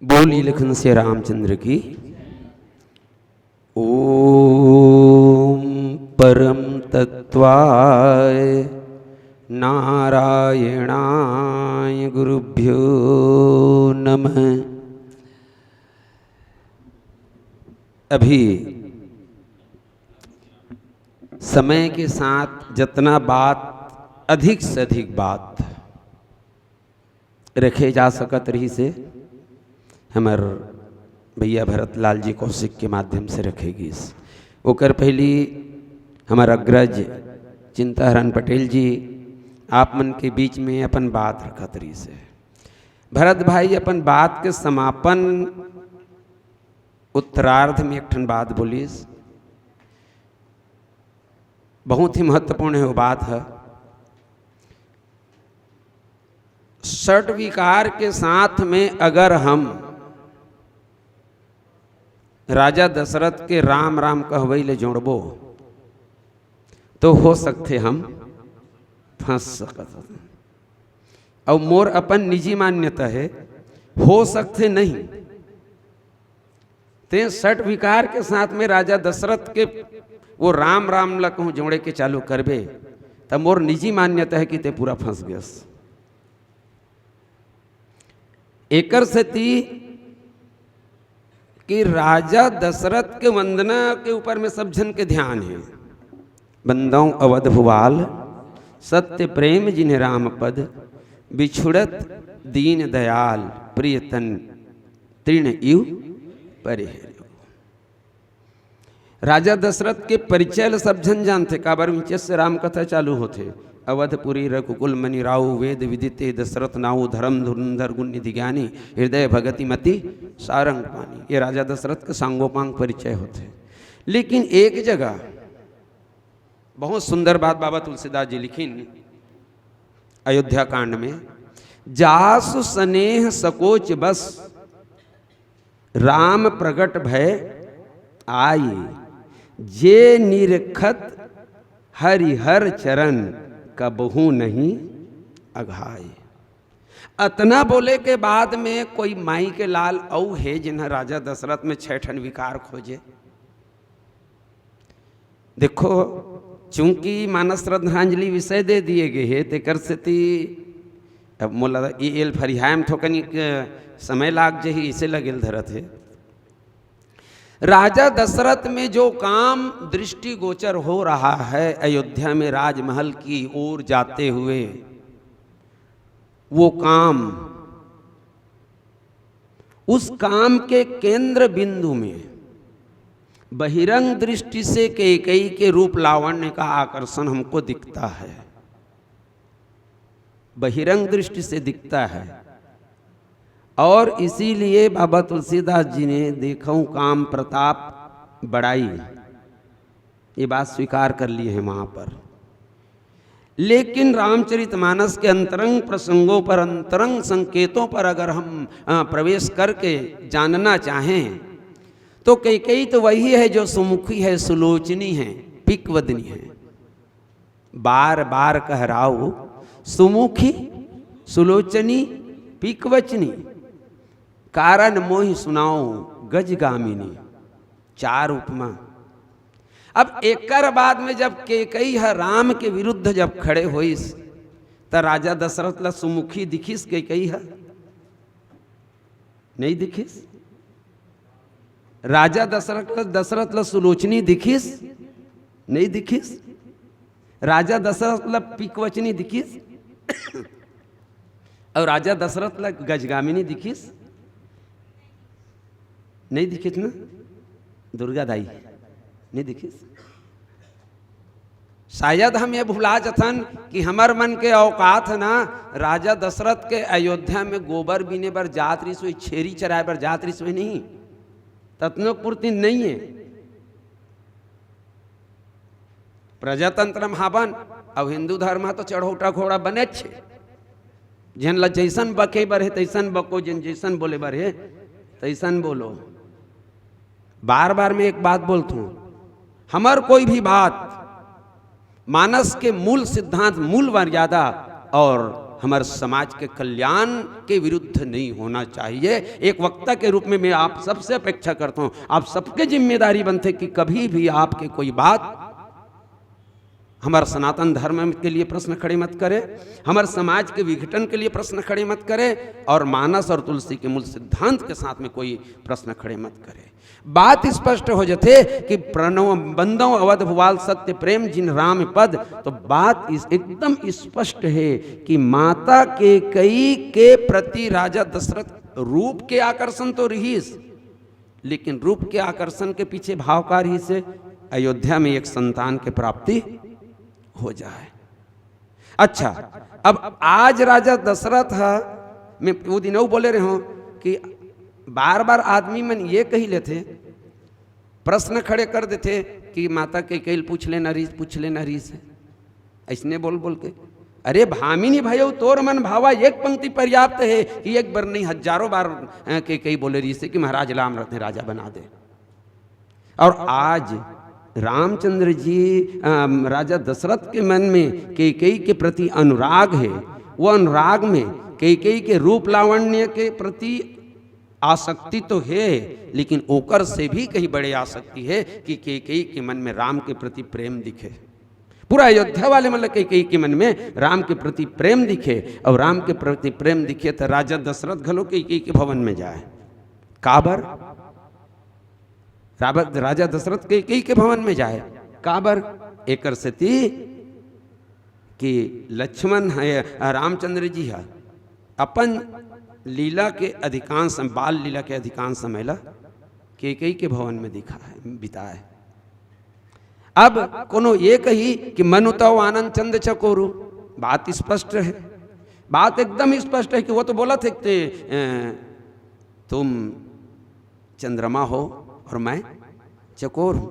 बोली लखन से रामचंद्र की। ओम परम तत्वाय नारायणाय गुरुभ्यो नमः। अभी समय के साथ जितना बात अधिक से अधिक बात रखे जा सकत रही से हमार भैया भरत लाल जी कौशिक के माध्यम से रखेगी। ओकर पहली हमार अग्रज चिंताहरण पटेल जी आप मन के बीच में अपन बात रखत रही से। भरत भाई अपन बात के समापन उत्तरार्ध में एक ठन बात बोलीस, बहुत ही महत्वपूर्ण है वो बात है। षट विकार के साथ में अगर हम राजा दशरथ के राम राम कहवई ले जोड़बो तो हो सकते हम फंस सकत। और मोर अपन निजी मान्यता है हो सकते नहीं। ते षट विकार के साथ में राजा दशरथ के वो राम राम ला कहूँ जोड़े के चालू करबे तब मोर निजी मान्यता है कि ते पूरा फंस गयस। एकर से ती कि राजा दशरथ के वंदना के ऊपर में सब जन के ध्यान है। बंदौ अवध भुवाल सत्य प्रेम जिन्हें राम पद बिछुड़त दीन दयाल प्रियतन तृण इव परिहर। राजा दशरथ के परिचय सब जन जानते। काबर नीचे से राम कथा चालू होते। अवधपुरी रघुकुल मणि राव वेद विदिते दशरथ नाऊ धर्म धुरंधर गुण निधि ज्ञानी हृदय भगति मति सारंग पानी। ये राजा दशरथ के सांगोपांग परिचय होते। लेकिन एक जगह बहुत सुंदर बात बाबा तुलसीदास जी लिखीन अयोध्या कांड में। जासु स्नेह सकोच बस राम प्रगट भय आई जे निरखत हरिहर चरण कबहू नहीं अघाई। अतना बोले के बाद में कोई माई के लाल औ है जिन्हें राजा दशरथ में 6 ठन विकार खोजे। देखो चूंकि मानस श्रद्धांजलि विषय दे दिए गए है तेकर से अब मोला एल फरिहायम थोकनी समय लाग जही इसे लगेल धरत है। राजा दशरथ में जो काम दृष्टि गोचर हो रहा है अयोध्या में राजमहल की ओर जाते हुए, वो काम उस काम के केंद्र बिंदु में बहिरंग दृष्टि से कैकेयी के रूप लावण्य का आकर्षण हमको दिखता है। बहिरंग दृष्टि से दिखता है और इसीलिए बाबा तुलसीदास जी ने देखूं काम प्रताप बड़ाई ये बात स्वीकार कर ली है वहां पर। लेकिन रामचरितमानस के अंतरंग प्रसंगों पर अंतरंग संकेतों पर अगर हम प्रवेश करके जानना चाहें तो कैकेयी तो वही है जो सुमुखी है, सुलोचनी है, पिकवदनी है। बार बार कहराऊ सुमुखी सुलोचनी पिकवचनी कारण मोहि सुनाओ गजगामिनी। 4 उपमा। अब एकर बाद में जब कैकेयी है राम के विरुद्ध जब खड़े होइस तो राजा दशरथ ला सुमुखी दिखिस कैकेयी है नहीं दिखिस। राजा दशरथ ला सुलोचनी दिखिस नहीं दिखिस। राजा दशरथ ला पिकवचनी दिखिस और राजा दशरथ ला गजगामिनी दिखिस नहीं दिखिस ना। दुर्गा दाई नहीं दिखिस। शायद हम ये भुला जथन कि हमार मन के औकात ना राजा दशरथ के अयोध्या में गोबर बीने पर जात रही सोई, छेरी चराए पर जात रही सोई नहीं, तत्नो पूर्ति नहीं है। प्रजातंत्र हावन अब हिंदू धर्म तो चढ़ौटा घोड़ा बने छे। जिन ला जैसन बके बर है तैसन बको, जिन जैसन बोले बर है तैसन बोलो। बार बार मैं एक बात बोलता हूं, हमार कोई भी बात मानस के मूल सिद्धांत, मूल मर्यादा और हमारे समाज के कल्याण के विरुद्ध नहीं होना चाहिए। एक वक्ता के रूप में मैं आप सबसे अपेक्षा करता हूं, आप सबके जिम्मेदारी बनते कि कभी भी आपके कोई बात हमारे सनातन धर्म के लिए प्रश्न खड़े मत करे, हमारे समाज के विघटन के लिए प्रश्न खड़े मत करे, और मानस और तुलसी के मूल सिद्धांत के साथ में कोई प्रश्न खड़े मत करे। बात स्पष्ट हो जाते कि प्रणव बंदो अवध भुवाल सत्य प्रेम जिन राम पद, तो बात एकदम स्पष्ट है कि माता के कई के प्रति राजा दशरथ रूप के आकर्षण तो रहीस, लेकिन रूप के आकर्षण के पीछे भावकार ही से अयोध्या में एक संतान की प्राप्ति हो जाए। अच्छा, अब आज राजा दशरथ मैं वो दिनों बोले रहे हूं कि बार बार आदमी मन ये कही लेते, प्रश्न खड़े कर देते कि माता के कैल पूछ लेना रीस है, ऐसने बोल बोल के। अरे भामिनी भयो तोर मन भावा, एक पंक्ति पर्याप्त है कि एक बार नहीं हजारों बार के कई बोले रीस से कि महाराज राम रत्न राजा बना दे। और आज रामचंद्र जी राजा दशरथ के मन में कैकेयी के प्रति अनुराग है, वो अनुराग में कैकेयी के रूप लावण्य के प्रति आसक्ति तो है, लेकिन ओकर से भी कहीं बड़े आसक्ति है कि कैकेयी के मन में राम के प्रति प्रेम दिखे। पूरा अयोध्या वाले मतलब कैकेयी के मन में राम के प्रति प्रेम दिखे, और राम के प्रति प्रेम दिखे तो राजा दशरथ घलो कैकेयी के भवन में जाए। काबर राजा दशरथ कैकेयी के भवन में जाए, काबर एकर से थी कि लक्ष्मण है रामचंद्र जी है अपन लीला के अधिकांश बाल लीला के अधिकांश समय ला कैकेयी के भवन में दिखा है बिताए। अब कोनो ये कही कि मनुतव आनंद चंद चकोरु, बात स्पष्ट है, बात एकदम स्पष्ट है कि वो तो बोला थे तुम चंद्रमा हो और मैं चकोर हूं।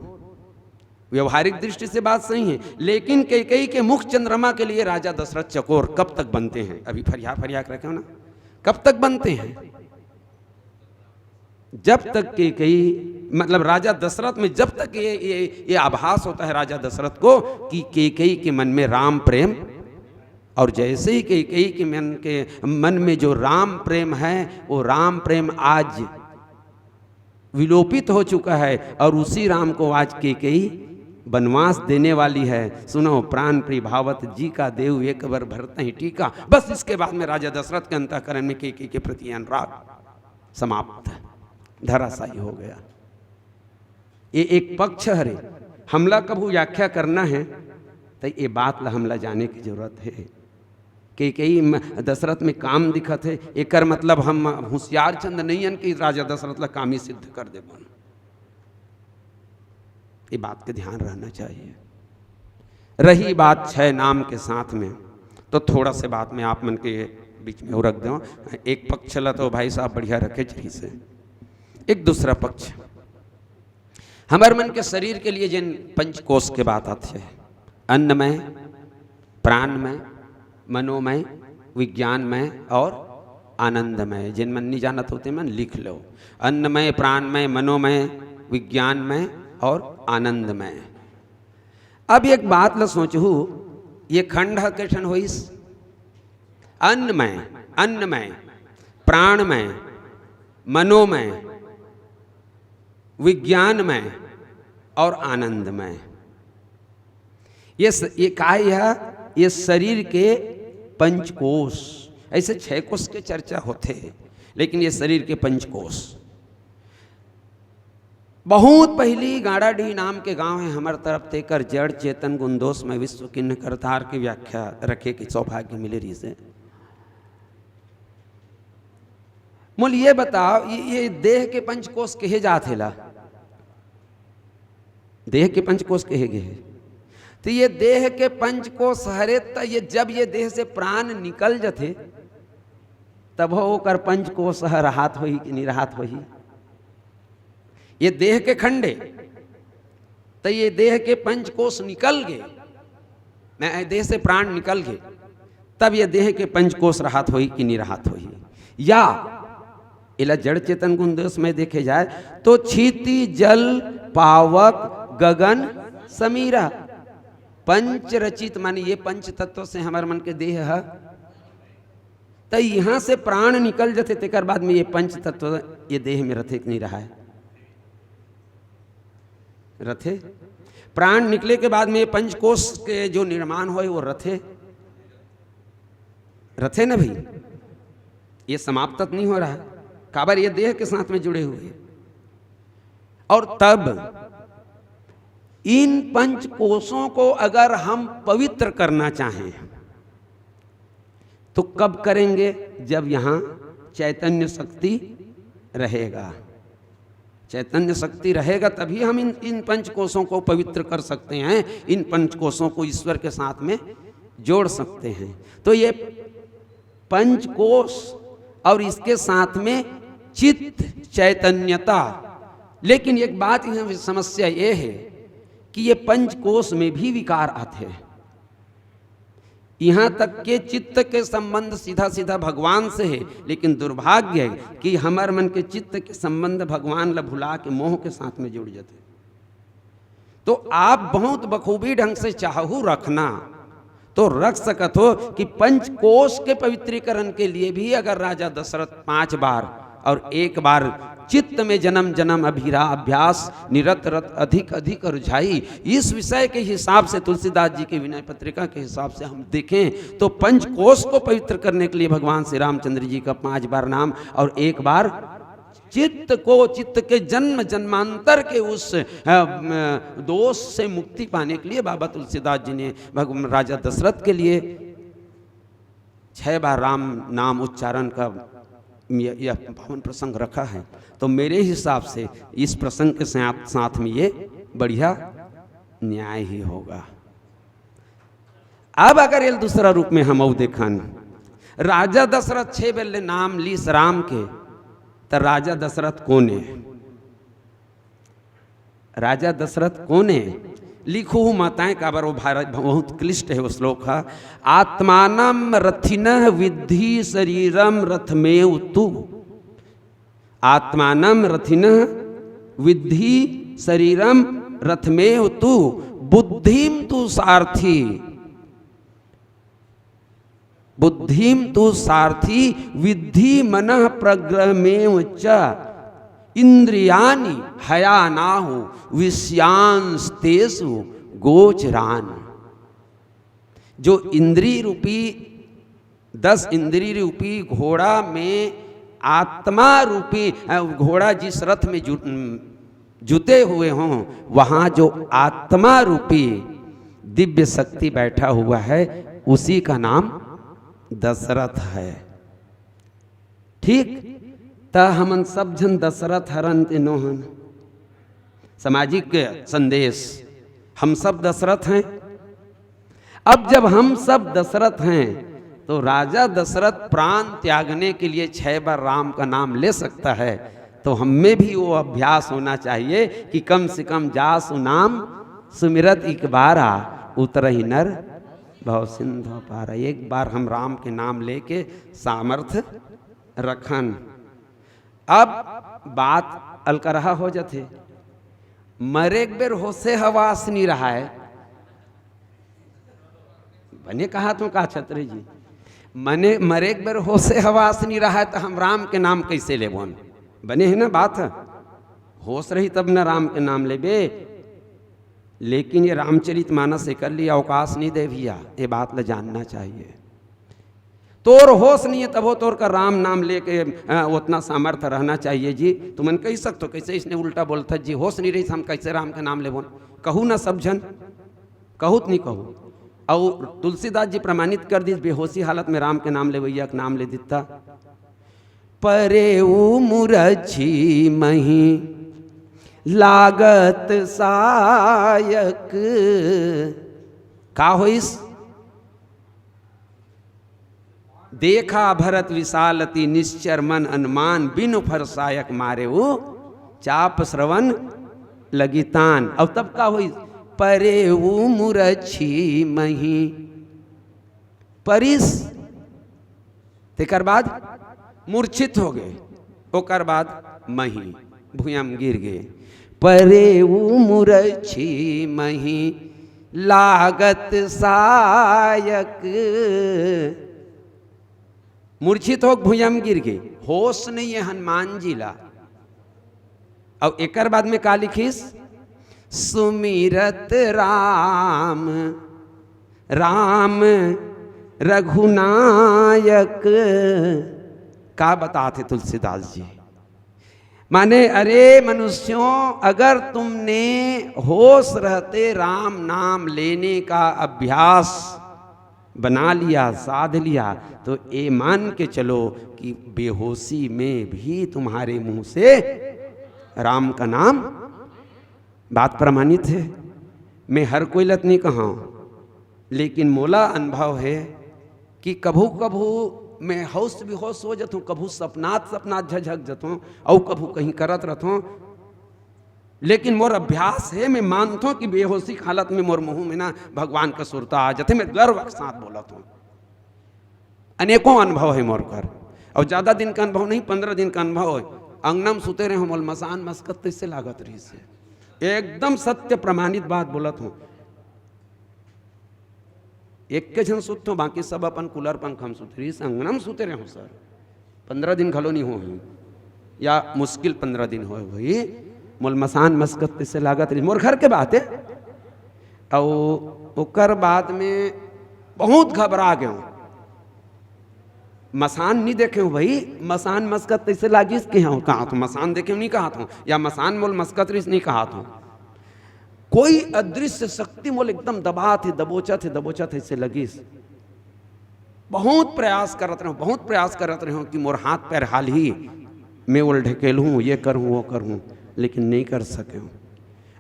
व्यवहारिक दृष्टि से बात सही है, लेकिन कैकेयी के मुख चंद्रमा के लिए राजा दशरथ चकोर कब तक बनते हैं? अभी फरियाद रखे हो ना, कब तक बनते हैं? जब तक कैकेयी मतलब राजा दशरथ में जब तक ये आभास होता है राजा दशरथ को कि कैकेयी के मन में राम प्रेम, और जैसे ही कैकेयी के मन में जो राम प्रेम है वो राम प्रेम आज विलोपित हो चुका है, और उसी राम को आज कैकेयी वनवास देने वाली है। सुनो प्राण प्रिभावत जी का देव एक बार भरते ही टीका। बस इसके बाद में राजा दशरथ के अंतःकरण में कैकेयी के प्रति अनुराग समाप्त धराशायी हो गया। ये एक पक्ष हरे, हमला कबू व्याख्या करना है तो ये बात ला हमला जाने की जरूरत है। कैकेयी दशरथ में काम दिखत है, एकर मतलब हम होशियार चंद नहीं हन कि राजा दशरथ ला काम ही सिद्ध कर दे। ये बात के ध्यान रहना चाहिए। रही बात छह नाम के साथ में, तो थोड़ा से बात में आप मन के बीच में रख दो। एक पक्ष ला तो भाई साहब बढ़िया रखे जरी से, एक दूसरा पक्ष हमारे मन के शरीर के लिए जिन पंचकोश के बात आती है, अन्नमय, प्राणमय, मनोमय, विज्ञानमय और आनंदमय। जिन मन नहीं जानत होते मन लिख लो, अन्नमय, प्राणमय, मनोमय, विज्ञानमय और आनंदमय। अब एक बात ल सोचू, ये खंड के ठन होइस अन्नमय, प्राणमय, मनोमय, विज्ञानमय और आनंदमय। ये काय है? ये शरीर के पंचकोश। ऐसे 6 कोश के चर्चा होते हैं, लेकिन ये शरीर के पंचकोश। बहुत पहली गाड़ाडीह नाम के गांव है हमारे तरफ तेकर जड़ चेतन गुंदोष में विश्व किन्न करतार की व्याख्या रखे की सौभाग्य मिले रही से। मूल ये बताओ, ये देह के पंचकोश कहे जाते ला, देह के पंचकोश कहे गए, तो ये देह के पंचकोश हरे त ये जब ये देह से प्राण निकल जाते तब होकर पंचकोश राहत होही कि नहीं राहत होही। ये देह के खंडे, तो ये देह के पंचकोश निकल गए, मैं देह से प्राण निकल गए, तब ये देह के पंचकोश राहत होही कि नहीं राहत होही। या इला जड़ चेतन गुंदोष में देखे जाए तो क्षिति जल पावक गगन समीरा, पंच रचित माने ये पंच तत्व से हमारे मन के देह है तो यहाँ से प्राण निकल जाते तेकर बाद में ये पंच तत्व ये देह में रथे नहीं रहा है, रथे प्राण निकले के बाद में ये पंचकोश के जो निर्माण हो वो रथे रथे ना भाई, ये समाप्त नहीं हो रहा है, काबर ये देह के साथ में जुड़े हुए। और तब इन पंच कोशों को अगर हम पवित्र करना चाहें तो कब करेंगे? जब यहां चैतन्य शक्ति रहेगा, चैतन्य शक्ति रहेगा तभी हम इन पंचकोशों को पवित्र कर सकते हैं, इन पंचकोशों को ईश्वर के साथ में जोड़ सकते हैं। तो ये पंचकोश और इसके साथ में चित्त चैतन्यता। लेकिन एक बात यहाँ समस्या ये है कि ये पंचकोश में भी विकार आते हैं। यहाँ तक के चित्त के संबंध सीधा सीधा भगवान से है, लेकिन दुर्भाग्य है कि हमारे मन के चित्त के संबंध भगवान ला भुला के मोह के साथ में जुड़ जाते। तो आप बहुत बखूबी ढंग से चाहू रखना तो रख सकत हो कि पंचकोश के पवित्रीकरण के लिए भी अगर राजा दशरथ 5 बार और 1 बार चित्त में जन्म जन्म अभिरा अभ्यास निरत रत अधिक अधिक रुझाई, इस विषय के हिसाब से तुलसीदास जी के विनय पत्रिका के हिसाब से हम देखें तो पंचकोश को पवित्र करने के लिए भगवान श्री रामचंद्र जी का 5 बार नाम और 1 बार चित्त को, चित्त के जन्म जन्मांतर के उस दोष से मुक्ति पाने के लिए बाबा तुलसीदास जी ने भगवान राजा दशरथ के लिए 6 बार राम नाम उच्चारण का यह पावन प्रसंग रखा है। तो मेरे हिसाब से इस प्रसंग के साथ में ये बढ़िया न्याय ही होगा। अब अगर ये दूसरा रूप में हम देखन, राजा दशरथ 6 बेले नाम लीस राम के, तो राजा दशरथ कौन है? राजा दशरथ कौन है? लिखो माताएं काबर वो भारत बहुत क्लिष्ट है वो श्लोक है। आत्मानम रथिनः विद्धि शरीरम रथमेव तु, आत्मानम रथिनः विद्धि शरीरम रथमेव तु, बुद्धिम तु सारथी, बुद्धिम तु सारथी विद्धि मनः प्रग्रहमेव च, इंद्रियानि हयानाहु विषयांस्तेषु गोचरान। जो इंद्रिय रूपी 10 इंद्रिय रूपी घोड़ा में आत्मा रूपी घोड़ा जिस रथ में जुते हुए हों, वहां जो आत्मा रूपी दिव्य शक्ति बैठा हुआ है उसी का नाम दशरथ है। ठीक, ता हमन सब जन दशरथ हरन ते नोहन। सामाजिक संदेश, हम सब दशरथ हैं। अब जब हम सब दशरथ हैं तो राजा दशरथ प्राण त्यागने के लिए 6 बार राम का नाम ले सकता है, तो हम में भी वो अभ्यास होना चाहिए कि कम से कम जासु नाम सुमिरत एक बारा उतरहि नर भव सिंधु पारा। 1 बार हम राम के नाम लेके सामर्थ्य रखन। अब बात अलकरहा हो जाते, मरे बेर होसे हवास नहीं रहा है। बने कहा तो का छत्री जी, मने मरे बेर होसे हवास नहीं रहा है तो हम राम के नाम कैसे ले बोन? बने है ना बात, होश रही तब ना राम के नाम ले बे। लेकिन ये रामचरित मानस से कर लिया अवकाश नहीं दे भैया, ये बात ल जानना चाहिए। तोर होश नहीं है तब हो तोर का राम नाम लेके उतना सामर्थ्य रहना चाहिए जी। तुमन कह सकते हो कैसे इसने उल्टा बोलता जी, होश नहीं रही हम कैसे राम का नाम ले बोन? कहू ना सब जन, कहूत नहीं कहू। और तुलसीदास जी प्रमाणित कर दी बेहोशी हालत में राम के नाम ले भैया के नाम ले दिता। परे मुरझी मही लागत सायक, का होइस? देखा भरत विशालति निश्चर मन अनुमान, बिनु फरसायक मारे वो चाप श्रवण लगितान। अब तब का हुई? परे मुरछी मही, परिस तेकर बाद मूर्छित हो गए, ओकर बाद मही भूयम गिर गए। परे मुरछी मही लागत सायक, मूर्छित हो भुजम गिर गए, होश नहीं है हनुमान जी ला। और एक बाद में का लिखिस, सुमिरत राम राम रघुनायक। का बताते तुलसीदास जी, माने अरे मनुष्यों, अगर तुमने होश रहते राम नाम लेने का अभ्यास बना लिया, साध लिया, तो ये मान के चलो कि बेहोशी में भी तुम्हारे मुंह से राम का नाम, बात प्रमाणित है। मैं हर कोई लत नहीं कहा, लेकिन मोला अनुभव है कि कभू कभू मैं होश भी होश हो जाता हूँ, कभू सपनात झझक जाता हूँ, और कभू कहीं करत रहता हूँ। लेकिन मोर अभ्यास है, मैं मानता हूँ कि बेहोशी की हालत में मोर मुँह में ना भगवान का सुरता आ जाते, मैं गर्व के साथ बोलता हूँ। अनेकों अनुभव है मोर कर, और ज़्यादा दिन का अनुभव नहीं, 15 दिन का अनुभव है। अंगनम सुते रहे मोल मसान मस्कत इससे लागत रही से, एकदम सत्य प्रमाणित बात बोलत हूँ। एक के जन सुत हो, बाकी सब अपन कूलर पंखा में सुते रही, अंगनम सुते रहे हो सर। 15 दिन खलो नहीं हो, या मुश्किल 15 दिन हो भाई, मोल मसान मस्कत से लागत रही, मोर घर के बात है। और ओकर बाद में बहुत घबरा गए, मसान नहीं देखे हो भाई, मसान मस्कत से लागिस के हाँ कहा तो मसान देखे नहीं कहा था, या मसान मोल मस्कत रिस नहीं कहा था। कोई अदृश्य शक्ति मोल एकदम दबा थे, दबोचा थे इससे लगिस। बहुत प्रयास करते रहो, बहुत प्रयास करते रहो कि मोर हाथ पैर हाल ही मैं उल ढकेलूँ, ये करूँ वो करूँ, लेकिन नहीं कर सके।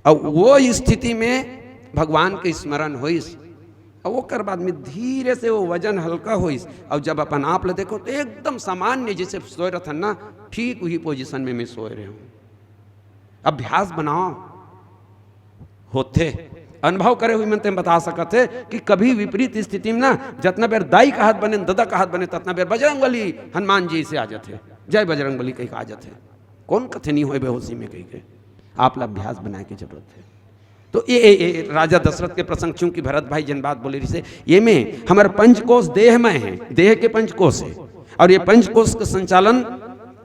अब वो स्थिति में भगवान के स्मरण होइस, और वो कर बाद में धीरे से वो वजन हल्का होइस, और जब अपन आप ले देखो तो एकदम सामान्य जैसे सोए रहता ना, ठीक वही पोजीशन में मैं सोए रहे हूँ। अभ्यास बनाओ, होते अनुभव करे हुए मन बता सकते कि कभी विपरीत स्थिति में ना, जितना बेर दाई का हाथ बने दादा का हाथ बने, ततना बेर बजरंग बली हनुमान जी से आ जाते, जय बजरंग बली कहीं आ जाते। कौन कथे नहीं हो बेहोशी में कहीं के, आप अभ्यास बनाए की जरूरत है। तो ये राजा दशरथ के प्रसंग, चूंकि भरत भाई जन बात बोले रही से, ये में हमारे पंचकोश देह में है, देह के पंचकोश है, और ये पंचकोश का संचालन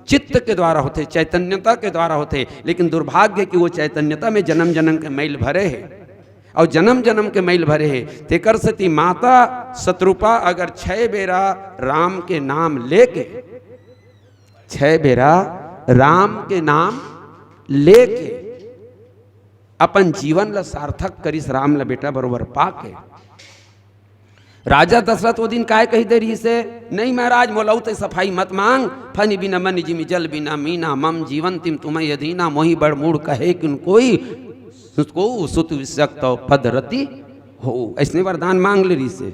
चित्त के द्वारा होते, चैतन्यता के द्वारा होते। लेकिन दुर्भाग्य कि वो चैतन्यता में जन्म जन्म के मैल भरे है, और जन्म जन्म के मैल भरे है। तेकर सती माता शत्रुपा अगर 6 बेरा राम के नाम लेके, 6 बेरा राम के नाम लेके अपन जीवन ला सार्थक करिस, राम ला बेटा बरोबर पाके। राजा दशरथ वो दिन काय कही दे रही से, नहीं महाराज मोलौते सफाई मत मांग, फन बिना मन जिमि जल बिना मीना, मम जीवन तिम तुम्हें यदीना, मोहि बड़ मूड कहे कि कोई उसको सुत विषक्त पद रति हो, ऐसने वरदान मांग ले रही से।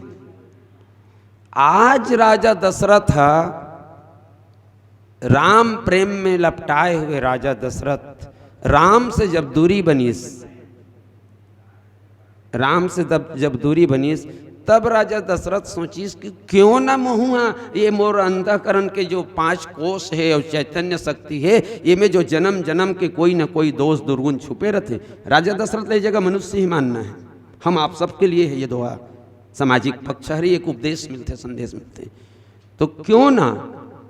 आज राजा दशरथ राम प्रेम में लपटाए हुए राजा दशरथ, राम से जब दूरी बनीस, राम से जब दूरी बनीस, तब राजा दशरथ सोचिस कि क्यों ना महुआ ये मोर अंतःकरण के जो 5 कोष है और चैतन्य शक्ति है, ये में जो जन्म जन्म के कोई ना कोई दोष दुर्गुण छुपे रहते। राजा दशरथ ले जगह मनुष्य ही मानना है, हम आप सबके लिए है ये दुआ, सामाजिक पक्ष हरी एक उपदेश मिलते, संदेश मिलते। तो क्यों ना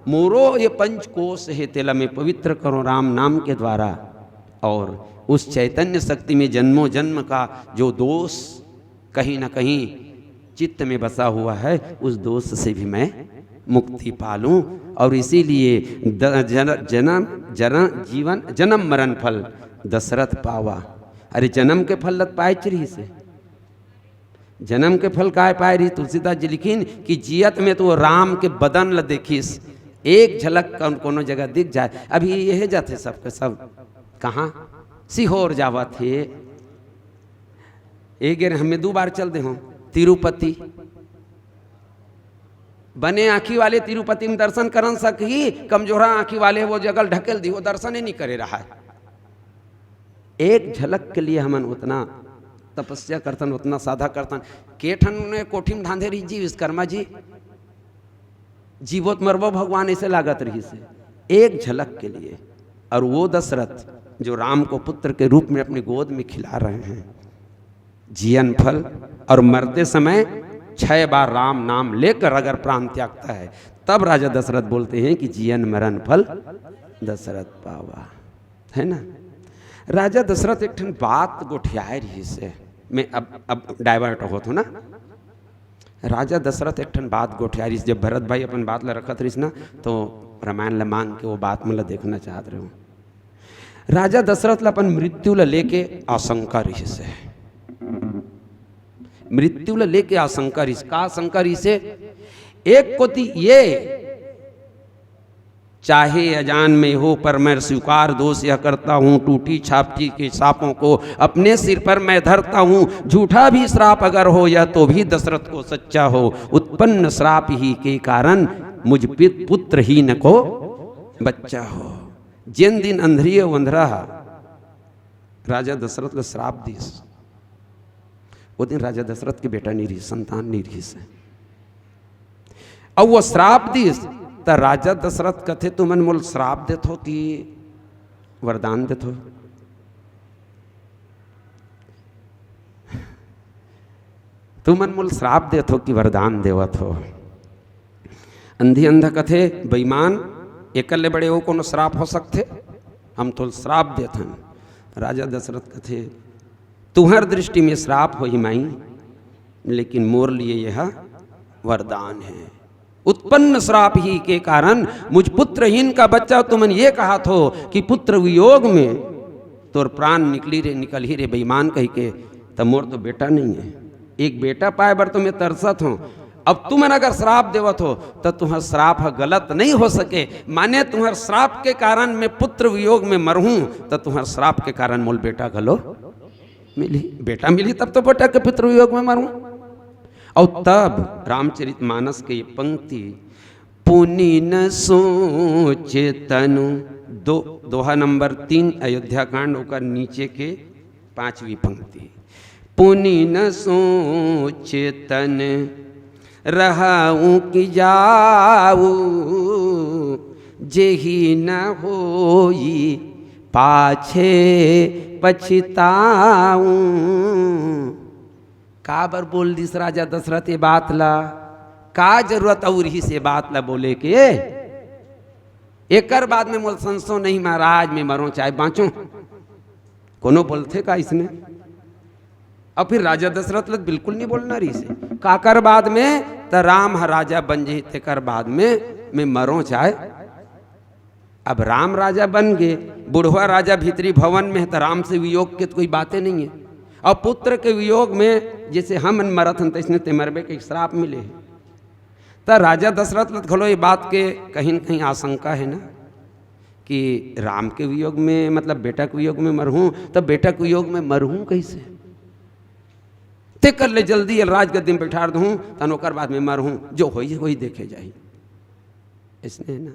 मोरो ये 5 कोष है तेला में पवित्र करो राम नाम के द्वारा, और उस चैतन्य शक्ति में जन्मों जन्म का जो दोष कहीं ना कहीं चित्त में बसा हुआ है, उस दोष से भी मैं मुक्ति पालूं। और इसीलिए जन्म मरण फल दशरथ पावा। अरे जन्म के फल लत पाए रही से, जन्म के फल काय पाए रही, तुलसीदास जी लिखीन कि जियत में तो राम के बदन ल देखिस, एक झलक कोनो जगह दिख जाए। अभी यह जाते सबके सब कहाँ सीहोर जावा थे, एक गेर हमें 2 बार चल दे हों तिरुपति, बने आँखी वाले तिरुपति में दर्शन करन सकी, कमजोरा आँखी वाले वो जगह ढकेल दी, वो दर्शन ही नहीं करे रहा है। एक झलक के लिए हमन उतना तपस्या करतन, उतना साधा करतन। केठन ने कोठी में धांधे रही जी विश्वकर्मा जी, जीवोत मरबो भगवान ऐसे लागत रही से, एक झलक के लिए। और वो दशरथ जो राम को पुत्र के रूप में अपनी गोद में खिला रहे हैं, जीवन फल, और मरते समय 6 बार राम नाम लेकर अगर प्राण त्यागता है तब राजा दशरथ बोलते हैं कि जियन मरण फल दशरथ पावा, है ना। राजा दशरथ एक ठन बात गोठियाए रही से, मैं अब डाइवर्ट होत हूँ ना। राजा दशरथ एक ठन बात गोठियाए रही, जब भरत भाई अपन बात ला रखत रही ना, तो रामायण ला मांग के वो बात मतलब देखना चाहत रहे हो। राजा दशरथ ला अपन मृत्यु ला लेके आशंका रही से, मृत्यु ला लेके आशंका रही, का आशंका रही से, एक कोती ये चाहे अजान में हो पर मैं स्वीकार दोष यह करता हूँ, टूटी छापटी के श्रापों को अपने सिर पर मैं धरता हूँ, झूठा भी श्राप अगर हो या तो भी दशरथ को सच्चा हो, उत्पन्न श्राप ही के कारण मुझ पुत्र ही न को बच्चा हो। जिन दिन अंधरी अंधरा राजा दशरथ का श्राप दिस, वो दिन राजा दशरथ के बेटा नहीं रही, संतान नहीं रही से। अब वो श्राप दिस तो राजा दशरथ कथे तू मन मोल श्राप देत हो कि वरदान देत हो। तू मन मोल श्राप देत हो कि वरदान देवत हो। अंधी अंधा कथे बेईमान एकल ले बड़े हो कोनो श्राप हो सकते, हम तो श्राप देत हन। राजा दशरथ कथे तुम्हार दृष्टि में श्राप हो ही माई, लेकिन मोर लिए यह वरदान है। उत्पन्न श्राप ही के कारण मुझ पुत्रहीन का बच्चा, तुमन ये कहा थो कि पुत्र वियोग में तोर प्राण निकल ही रे बेईमान कही के, तब मोर तो बेटा नहीं है, एक बेटा पाए बर तो मैं तरसत हूँ। अब तुमन अगर श्राप देवत हो तो तुम्हार श्राप गलत नहीं हो सके, माने तुम्हार श्राप के कारण मैं पुत्र वियोग में मरहूँ तो तुम्हार श्राप के कारण मोल बेटा गलो मिली, बेटा मिली तब तो बेटा के पुत्र वियोग में मरूँ। और तब रामचरितमानस के ये पंक्ति, पुनि न सोचे तनु, दोहा नंबर 3 अयोध्या कांड ओकर नीचे के 5वीं पंक्ति, पुनि न सोचे तन रहाऊं कि जाऊ, जेहि न होई पाछे पछताऊं। का बर बोल दिस राजा दशरथ ये बात ला, का जरूरत और ही से बात ला बोले के, एकर बाद में मोल संसो नहीं महाराज में मरो चाहे बाँचो, कोनो बोलते का इसने। और फिर राजा दशरथ लत बिल्कुल नहीं बोलना रही से, काकर बाद में तो राम राजा बन जे, तेकर बाद में मैं मरो चाहे। अब राम राजा बन गए, बुढ़वा राजा भीतरी भवन में है, तो राम से वियोग के तो कोई बातें नहीं है। और पुत्र के वियोग में जैसे हम मरत हन तैसने ते मरबे के श्राप मिले, तो राजा दशरथ लत घलो ये बात के कहीं न कहीं आशंका है ना कि राम के वियोग में मतलब बेटा के वियोग में मरहूँ, तो बेटा के वियोग में मरहूँ कैसे, ते कर ले जल्दी राजगद्दी में बैठा दूँ तन ओकर बाद में मरहूँ, जो होई देखे जाए इसने ना।